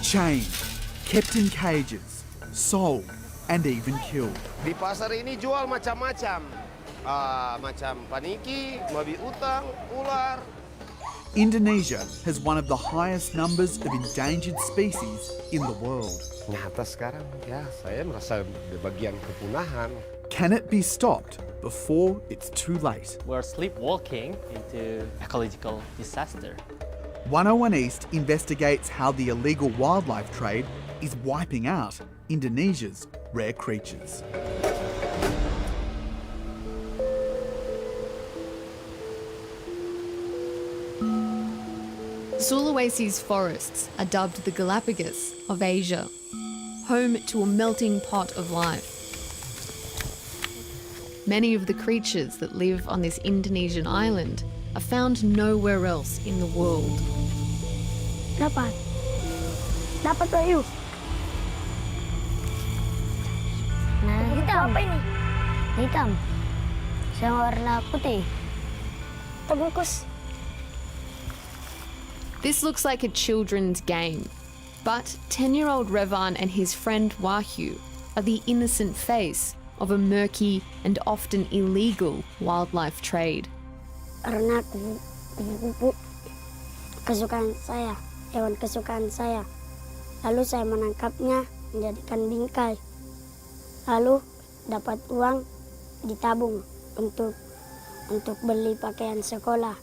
Chained, kept in cages, sold and even killed. Di pasar ini jual macam-macam. Macam paniki, babi utang, ular. Indonesia has one of the highest numbers of endangered species in the world. Nyata sekarang ya saya merasa bagian kepunahan. Can it be stopped before it's too late? We're sleepwalking into ecological disaster. 101 East investigates how the illegal wildlife trade is wiping out Indonesia's rare creatures. Sulawesi's forests are dubbed the Galapagos of Asia, home to a melting pot of life. Many of the creatures that live on this Indonesian island are found nowhere else in the world. Dapat Bayu. Nah, hitam. Apa ini? Hitam. Sama warna putih. Terbungkus. This looks like a children's game, but 10-year-old Revan and his friend Wahyu are the innocent face of a murky and often illegal wildlife trade. Karena kupu-kupu kesukaan saya, hewan kesukaan saya. Lalu saya menangkapnya, menjadikan bingkai. Lalu dapat uang ditabung untuk beli pakaian sekolah.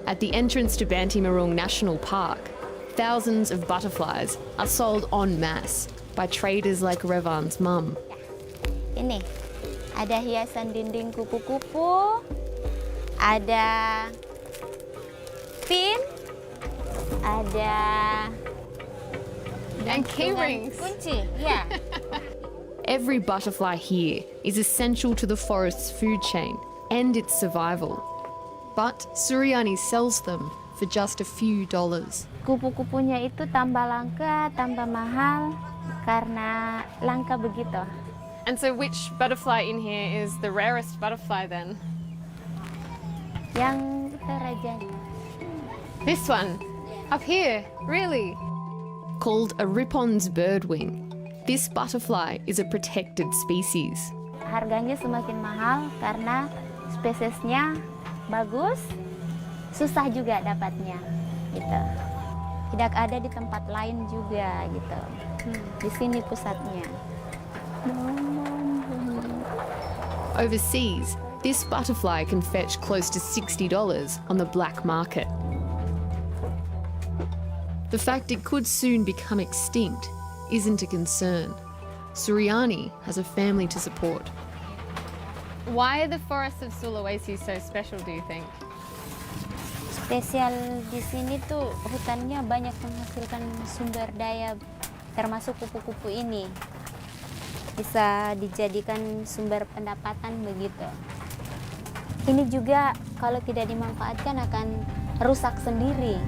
At the entrance to Bantimarung National Park, thousands of butterflies are sold en masse by traders like Revan's mum. Ini, ada hiasan dinding kupu-kupu, ada pin, ada And key rings. kunci, ya. Every butterfly here is essential to the forest's food chain and its survival. But Suryani sells them for just a few dollars. Kupu-kupunya itu tambah langka, tambah mahal, karena langka begitu. And so which butterfly in here is the rarest butterfly then? Yang terajanya. This one, up here, really? Called a Ripon's birdwing, this butterfly is a protected species. Harganya semakin mahal karena spesiesnya bagus, susah juga dapatnya, gitu. Tidak ada di tempat lain juga, gitu. Di sini pusatnya. Overseas, this butterfly can fetch close to $60 on the black market. The fact it could soon become extinct isn't a concern. Suryani has a family to support. Why are the forests of Sulawesi so special, do you think? Spesial di sini tuh hutannya banyak menghasilkan sumber daya, termasuk kupu-kupu ini. Bisa dijadikan sumber pendapatan begitu. Ini juga kalau tidak dimanfaatkan akan rusak sendiri.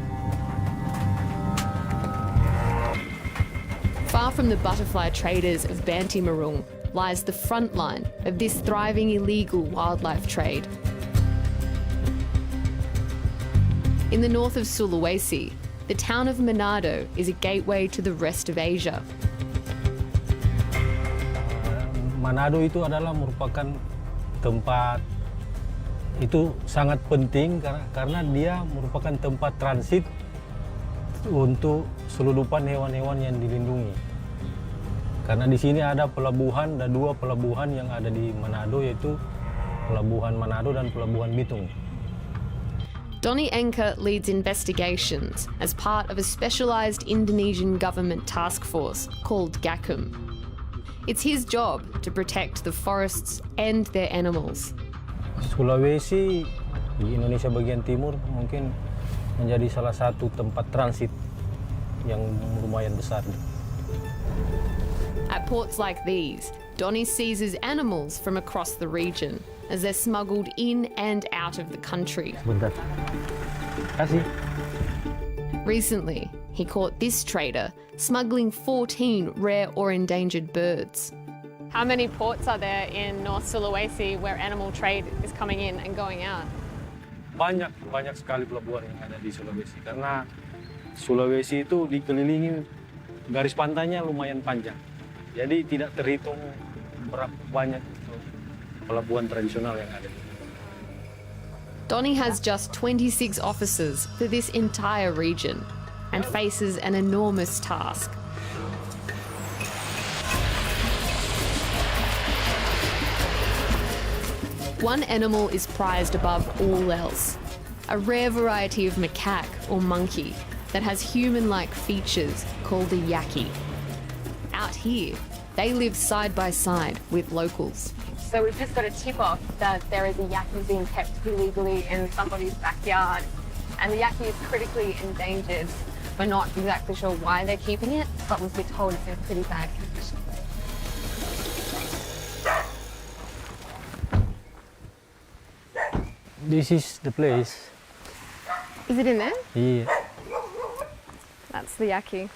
Far from the butterfly traders of Bantimarung lies the front line of this thriving illegal wildlife trade. In the north of Sulawesi, the town of Manado is a gateway to the rest of Asia. Manado itu adalah merupakan tempat itu sangat penting karena dia merupakan tempat transit untuk selundupan hewan-hewan yang dilindungi. Karena di sini ada pelabuhan, ada dua pelabuhan yang ada di Manado, yaitu Pelabuhan Manado dan Pelabuhan Bitung. Donny Enke leads investigations as part of a specialised Indonesian government task force called GAKUM. It's his job to protect the forests and their animals. Sulawesi di Indonesia bagian timur mungkin menjadi salah satu tempat transit yang lumayan besar. At ports like these, Donny seizes animals from across the region as they're smuggled in and out of the country. Bentar. Kasih. Recently, he caught this trader smuggling 14 rare or endangered birds. How many ports are there in North Sulawesi where animal trade is coming in and going out? Banyak sekali pelabuhan yang ada di Sulawesi karena Sulawesi itu dikelilingi garis pantainya lumayan panjang. Jadi tidak terhitung berapa banyak pelabuhan tradisional yang ada. Donny has just 26 officers for this entire region and faces an enormous task. One animal is prized above all else, a rare variety of macaque or monkey that has human-like features called a yaki. Out here, they live side by side with locals. So we've just got a tip-off that there is a yaki being kept illegally in somebody's backyard, and the yaki is critically endangered. We're not exactly sure why they're keeping it, but we've been told it's in pretty bad condition. This is the place. Is it in there? Yeah. That's the yaki.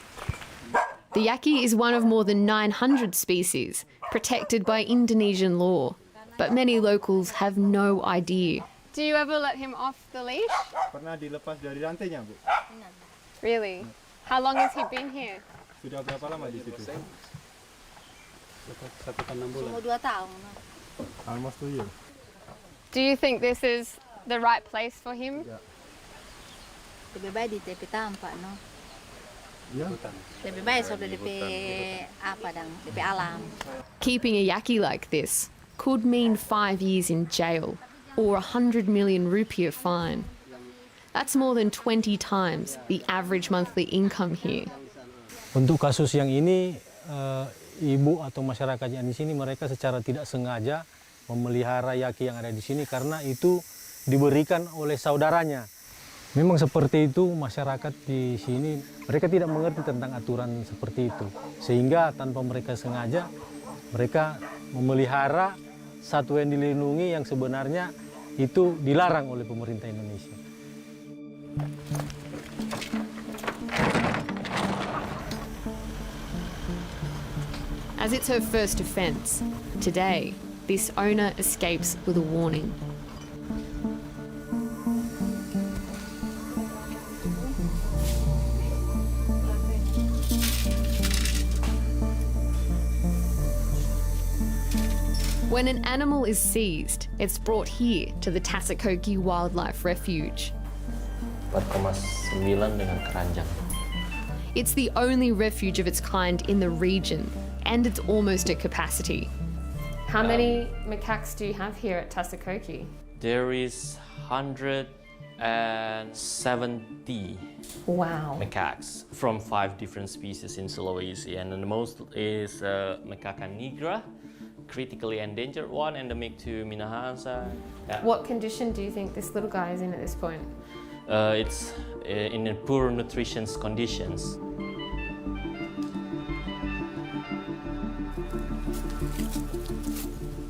The yaki is one of more than 900 species protected by Indonesian law, but many locals have no idea. Do you ever let him off the leash? Pernah dilepas dari rantainya, Bu. Really? How long has he been here? Sudah berapa lama di situ? 1,6 bulan. 2 tahun. Almost 2 years. Do you think this is the right place for him? Lebih baik di tepi tampak, no? Ya. Lebih baik sudah DP apa dang, DP alam. Keeping a yaki like this could mean 5 years in jail or 100 million rupiah fine. That's more than 20 times the average monthly income here. Untuk kasus yang ini, ibu atau masyarakat yang di sini mereka secara tidak sengaja memelihara yaki yang ada di sini karena itu diberikan oleh saudaranya. Memang seperti itu masyarakat di sini, mereka tidak mengerti tentang aturan seperti itu. Sehingga tanpa mereka sengaja, mereka memelihara satwa yang dilindungi yang sebenarnya itu dilarang oleh pemerintah Indonesia. As it's her first offence, today, this owner escapes with a warning. When an animal is seized, it's brought here to the Tasikoki Wildlife Refuge. 4,9 dengan keranjang. It's the only refuge of its kind in the region, and it's almost at capacity. How many macaques do you have here at Tasikoki? There is 170 Wow. macaques from 5 different species in Sulawesi, and the most is Macaca nigra, critically endangered one, endemic to Minahasa. Yeah. What condition do you think this little guy is in at this point? It's in poor nutrition conditions.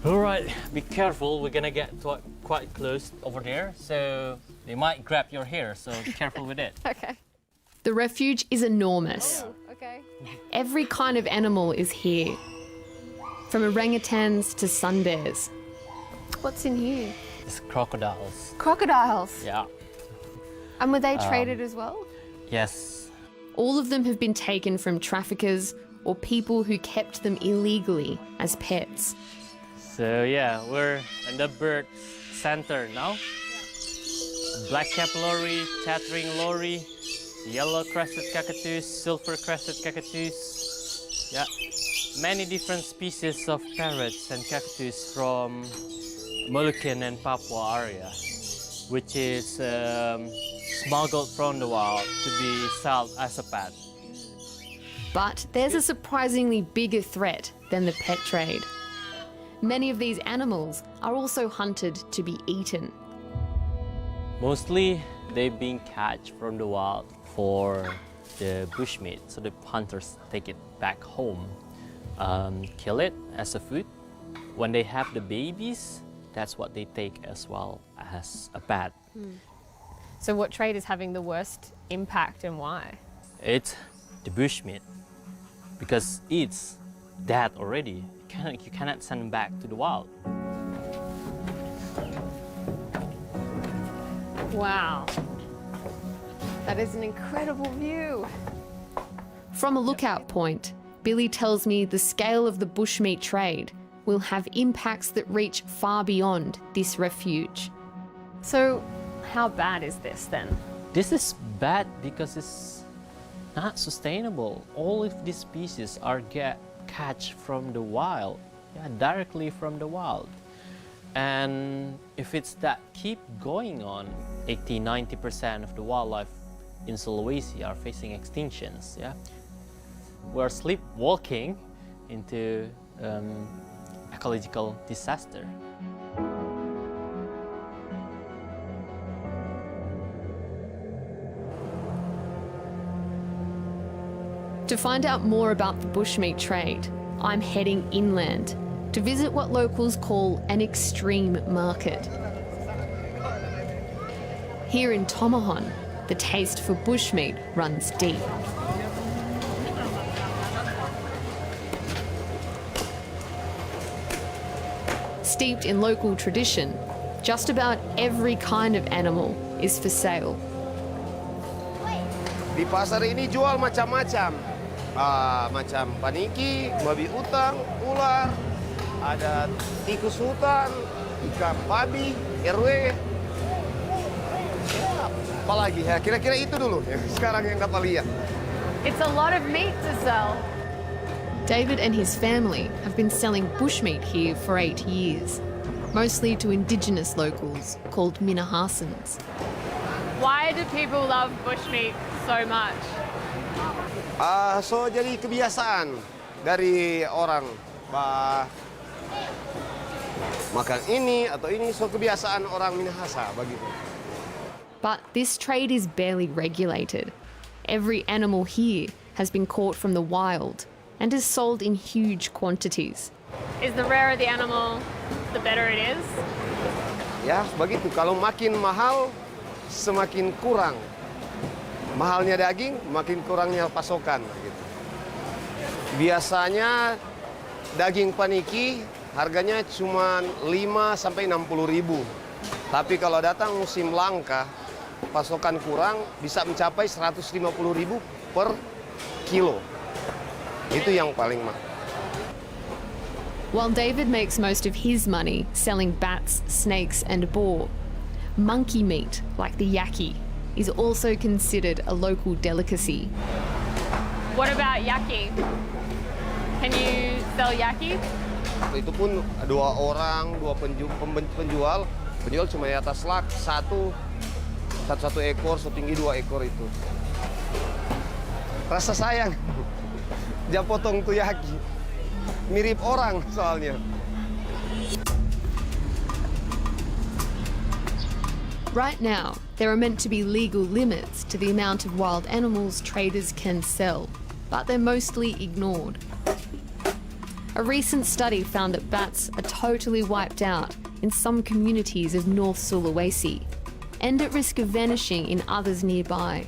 All right, be careful. We're gonna get quite close over there, so they might grab your hair. So be careful with it. Okay. The refuge is enormous. Okay. Every kind of animal is here, from orangutans to sun bears. What's in here? It's crocodiles. Crocodiles. Yeah. And were they traded as well? Yes. All of them have been taken from traffickers or people who kept them illegally as pets. So yeah, we're in the bird center now. Black-capped lory, chattering lory, yellow-crested cockatoos, silver-crested cockatoos. Yeah, many different species of parrots and cockatoos from Moluccan and Papua area, which is smuggled from the wild to be sold as a pet. But there's a surprisingly bigger threat than the pet trade. Many of these animals are also hunted to be eaten. Mostly, they've been catch from the wild for the bushmeat, so the hunters take it back home, kill it as a food. When they have the babies, that's what they take as well as a pet. So what trade is having the worst impact and why? It's the bushmeat, because it's dead already. you cannot send them back to the wild. Wow. That is an incredible view. From a lookout point, Billy tells me the scale of the bushmeat trade will have impacts that reach far beyond this refuge. So, how bad is this then? This is bad because it's not sustainable. All of these species are catch from the wild, directly from the wild. And if it's that keep going on, 80–90% of the wildlife in Sulawesi are facing extinctions. We're sleepwalking into ecological disaster. To find out more about the bushmeat trade, I'm heading inland to visit what locals call an extreme market. Here in Tomohon, the taste for bushmeat runs deep. Steeped in local tradition, just about every kind of animal is for sale. Di pasar ini jual macam-macam. Macam paniki, babi utang, ular, ada tikus hutan, ikan babi, RW. Apalagi ya, kira-kira itu dulu ya, sekarang yang dapat lihat. It's a lot of meat to sell. David and his family have been selling bushmeat here for 8 years, mostly to indigenous locals called Minahasans. Why do people love bushmeat so much? So jadi kebiasaan dari orang makan ini atau ini, so kebiasaan orang Minahasa begitu. But this trade is barely regulated. Every animal here has been caught from the wild and is sold in huge quantities. Is the rarer the animal, the better it is? Ya, begitu. Kalau makin mahal, semakin kurang. Mahalnya daging, makin kurangnya pasokan. Gitu. Biasanya daging paniki harganya cuma 5–60 ribu. Tapi kalau datang musim langka, pasokan kurang bisa mencapai 150 ribu per kilo. Itu yang paling mahal. While David makes most of his money selling bats, snakes and boar, monkey meat, like the yaki, is also considered a local delicacy. What about yaki? Can you sell yaki? Itu pun dua penjual cuma di atas lak, satu ekor, setinggi 2 ekor itu. Rasa sayang, dia potong tuh yaki, mirip orang soalnya. Right now, there are meant to be legal limits to the amount of wild animals traders can sell, but they're mostly ignored. A recent study found that bats are totally wiped out in some communities of North Sulawesi and at risk of vanishing in others nearby.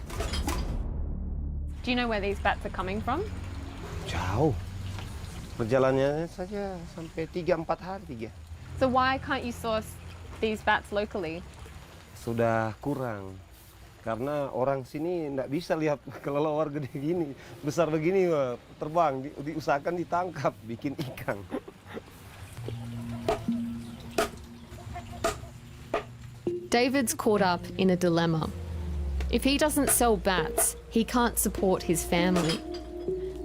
Do you know where these bats are coming from? Jauh. Perjalanannya saja sampai 3–4 hari. So why can't you source these bats locally? Sudah kurang. Karena orang sini nggak bisa lihat kelelawar gede gini, besar begini terbang, diusahakan ditangkap, bikin ikan. David's caught up in a dilemma. If he doesn't sell bats, he can't support his family.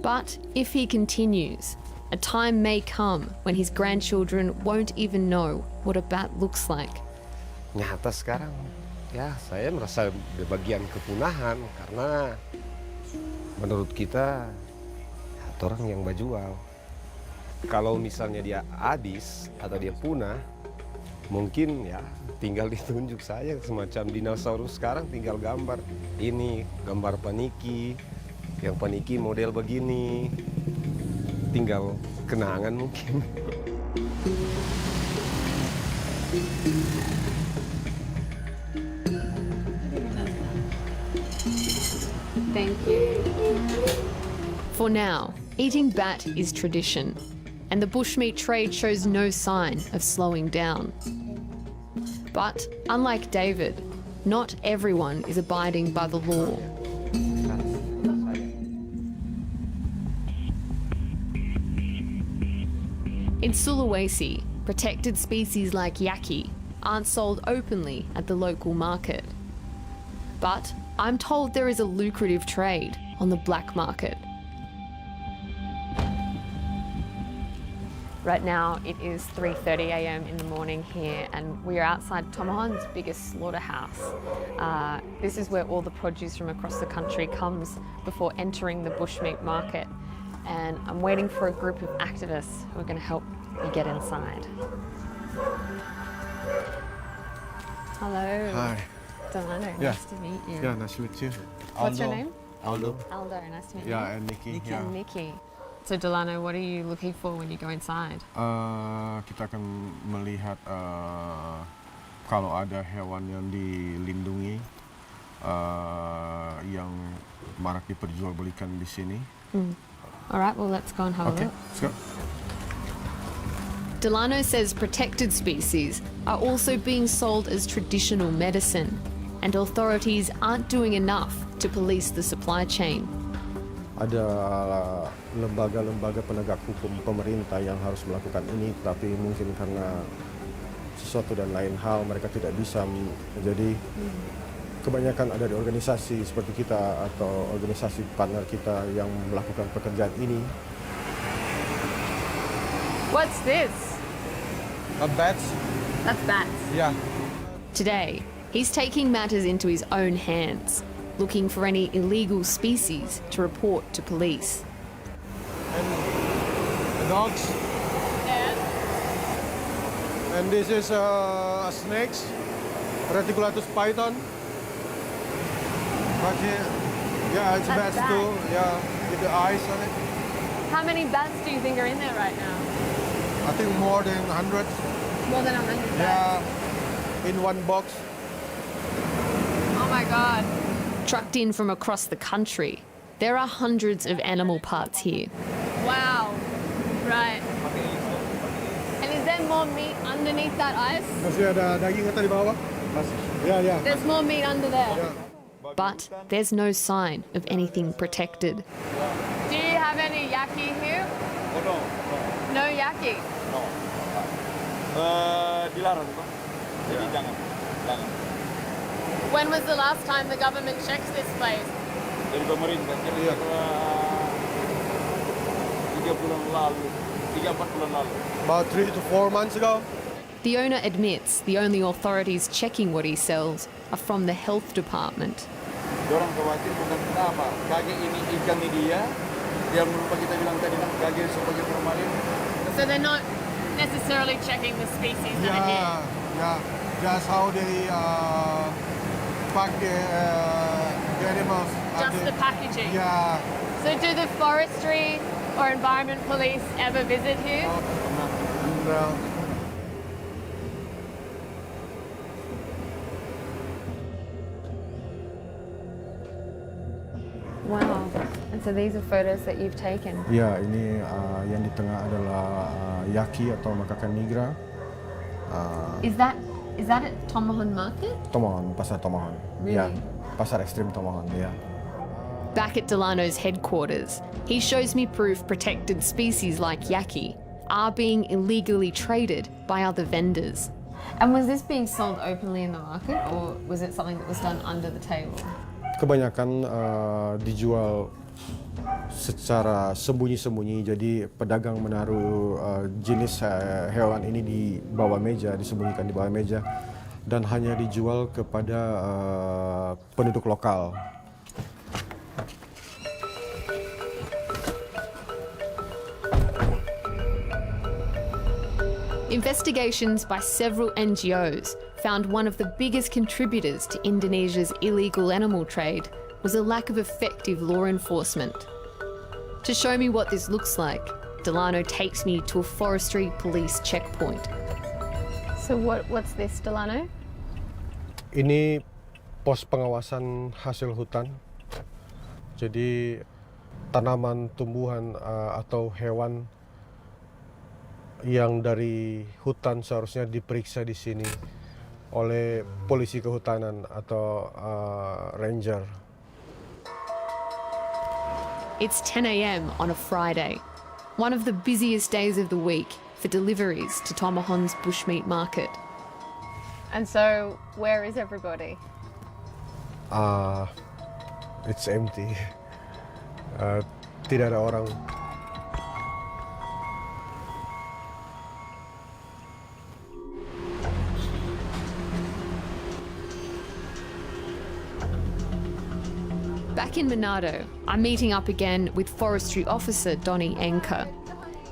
But if he continues, a time may come when his grandchildren won't even know what a bat looks like. Nyata sekarang, ya saya merasa bagian kepunahan karena menurut kita orang yang berjual. Kalau misalnya dia habis atau dia punah, mungkin ya tinggal ditunjuk saja semacam dinosaurus sekarang tinggal gambar. Ini gambar paniki, yang paniki model begini, tinggal kenangan mungkin. Thank you. For now, eating bat is tradition. and the bushmeat trade shows no sign of slowing down. But unlike David, not everyone is abiding by the law. In Sulawesi, protected species like yaki aren't sold openly at the local market. But I'm told there is a lucrative trade on the black market. Right now it is 3:30 a.m. in the morning here, and we are outside Tomohon's biggest slaughterhouse. This is where all the produce from across the country comes before entering the bushmeat market. And I'm waiting for a group of activists who are going to help me get inside. Hello. Hi. Delano, Yeah. nice to meet you. Yeah, nice to meet you. What's your name? Aldo. Aldo, nice to meet you. Yeah, and Nikki. Yeah. And Nikki. So Delano, what are you looking for when you go inside? Kita akan melihat kalau ada hewan yang dilindungi yang marak diperjualbelikan di sini. All right, well, let's go and have a look. Let's go. Delano says protected species are also being sold as traditional medicine, and authorities aren't doing enough to police the supply chain. Ada lembaga-lembaga penegak hukum pemerintah yang harus melakukan ini, tapi mungkin karena sesuatu dan lain hal mereka tidak bisa. Jadi kebanyakan ada di organisasi seperti kita atau organisasi partner kita yang melakukan pekerjaan ini. What's this? Bats. That's bats. Yeah. Today, he's taking matters into his own hands, looking for any illegal species to report to police. And the dogs. Yeah. And this is a snakes, reticulatus python. But yeah, it's That's bats too. Yeah, with the eyes on it. How many bats do you think are in there right now? I think more than 100. More than 100 bats. Yeah, in one box. Oh my God. Trucked in from across the country, there are hundreds of animal parts here. Wow. Right. And is there more meat underneath that ice? Masih ada daging di bawah. Masih. Yeah, yeah. There's more meat under there. But there's no sign of anything protected. Do you have any yaki here? Oh, no. No yaki. Dilarang, Pak. Jadi jangan. When was the last time the government checked this place? Dari pemerintah kira-kira 3 bulan lalu, 3-4 bulan lalu. About 3 to 4 months ago. The owner admits the only authorities checking what he sells are from the health department. Dorang khawatir bukan kenapa. Kaget ini ikan ini dia. Dia merupakan kita bilang tadi kaget sebagai formalin. So they're not necessarily checking the species that are here. Yeah. Just how they pack the animals. Just the packaging. Yeah. So do the forestry or environment police ever visit here? No. Wow. And so these are photos that you've taken. Ya, ini yang di tengah adalah yaki atau makakan nigra. Is that at Tomohon Market? Tomohon, pasar Tomohon. Really? Ya, pasar ekstrim Tomohon, ya. Back at Delano's headquarters, he shows me proof protected species like yaki are being illegally traded by other vendors. And was this being sold openly in the market, or was it something that was done under the table? Kebanyakan dijual secara sembunyi-sembunyi, jadi pedagang menaruh jenis hewan ini di bawah meja, disembunyikan di bawah meja, dan hanya dijual kepada penduduk lokal. Investigations by several NGOs found one of the biggest contributors to Indonesia's illegal animal trade was a lack of effective law enforcement. To show me what this looks like, Delano takes me to a forestry police checkpoint. So what's this, Delano? Ini pos pengawasan hasil hutan. Jadi tanaman, tumbuhan atau hewan yang dari hutan seharusnya diperiksa di sini oleh polisi kehutanan atau ranger. It's 10 a.m. on a Friday, one of the busiest days of the week for deliveries to Tomahon's bushmeat market. And so, where is everybody? It's empty. Tidak ada orang. Back in Manado, I'm meeting up again with Forestry Officer Donnie Enker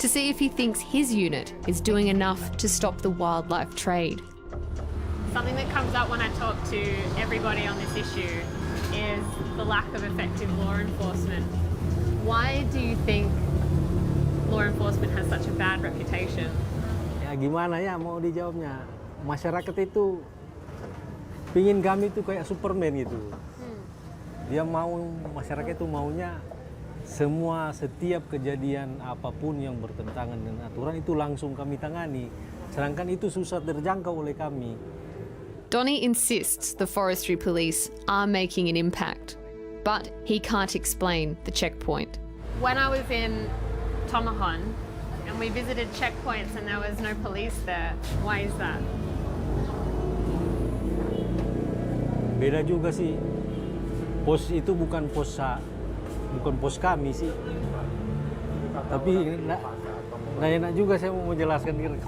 to see if he thinks his unit is doing enough to stop the wildlife trade. Something that comes up when I talk to everybody on this issue is the lack of effective law enforcement. Why do you think law enforcement has such a bad reputation? Ya gimana ya mau dijawabnya. Masyarakat itu pingin kami itu kayak Superman gitu. Dia mau, masyarakat itu maunya semua setiap kejadian apapun yang bertentangan dengan aturan itu langsung kami tangani. Sedangkan itu susah terjangkau oleh kami. Donnie insists the forestry police are making an impact, but he can't explain the checkpoint. When I was in Tomahon and we visited checkpoints and there was no police there, why is that? Beda juga sih. Pos itu bukan pos kami sih. Tapi nggak enak juga saya mau menjelaskan diri.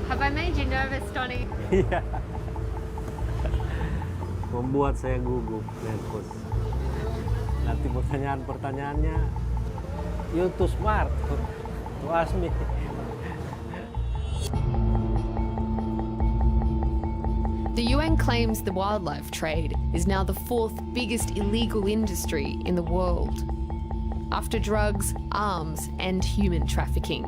Have I made you nervous, Donnie? Iya. Membuat saya gugup lihat pos. Nanti pertanyaannya, you too smart to ask me. The UN claims the wildlife trade is now the 4th biggest illegal industry in the world, after drugs, arms, and human trafficking.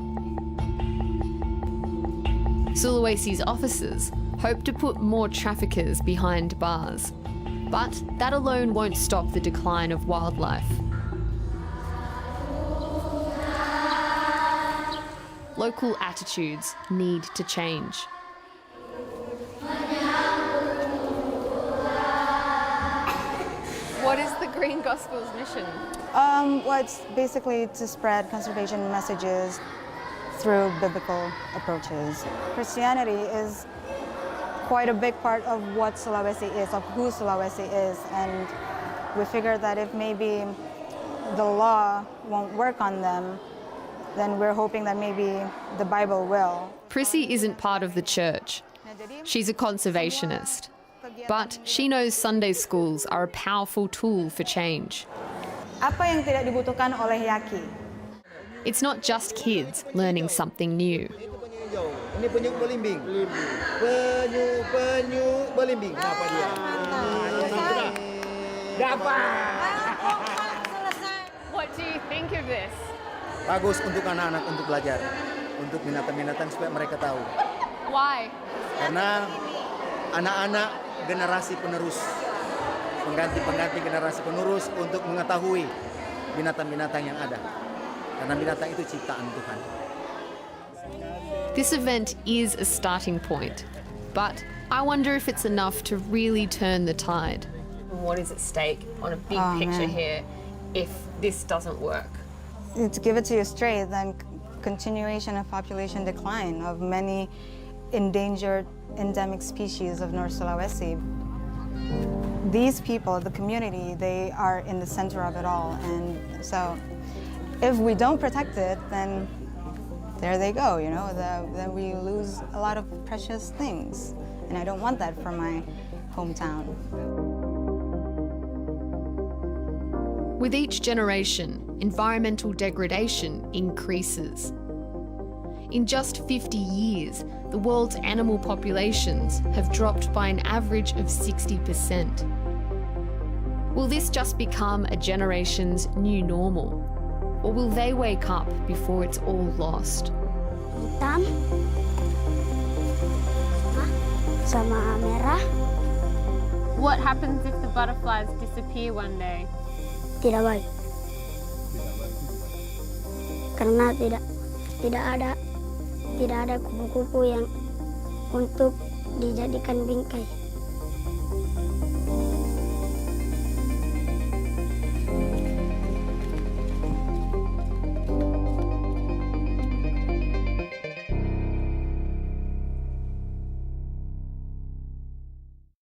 Sulawesi's officers hope to put more traffickers behind bars, but that alone won't stop the decline of wildlife. Local attitudes need to change. What is the Green Gospel's mission? Well, it's basically to spread conservation messages through biblical approaches. Christianity is quite a big part of what Sulawesi is, of who Sulawesi is, and we figured that if maybe the law won't work on them, then we're hoping that maybe the Bible will. Prissy isn't part of the church. She's a conservationist. But she knows Sunday schools are a powerful tool for change. Apa yang tidak dibutuhkan oleh Yaki? It's not just kids learning something new. Ini penyu belimbing. Penyu belimbing. Kenapa dia? Dapat. What do you think of this? Bagus untuk anak-anak untuk belajar, untuk binatang-binatang supaya mereka tahu. Why? Karena anak-anak generasi penerus, pengganti generasi penerus untuk mengetahui binatang-binatang yang ada. Karena binatang itu ciptaan Tuhan. This event is a starting point, but I wonder if it's enough to really turn the tide. What is at stake on a big picture here if this doesn't work? To give it to you straight, then continuation of population decline of many endangered endemic species of North Sulawesi. These people, the community, they are in the center of it all, and so if we don't protect it, then there they go, you know, then we lose a lot of precious things, and I don't want that for my hometown. With each generation, environmental degradation increases. In just 50 years, the world's animal populations have dropped by an average of 60%. Will this just become a generation's new normal? Or will they wake up before it's all lost? Hitam sama merah. What happens if the butterflies disappear one day? Tidak baik. Karena tidak tidak ada kupu-kupu yang untuk dijadikan bingkai.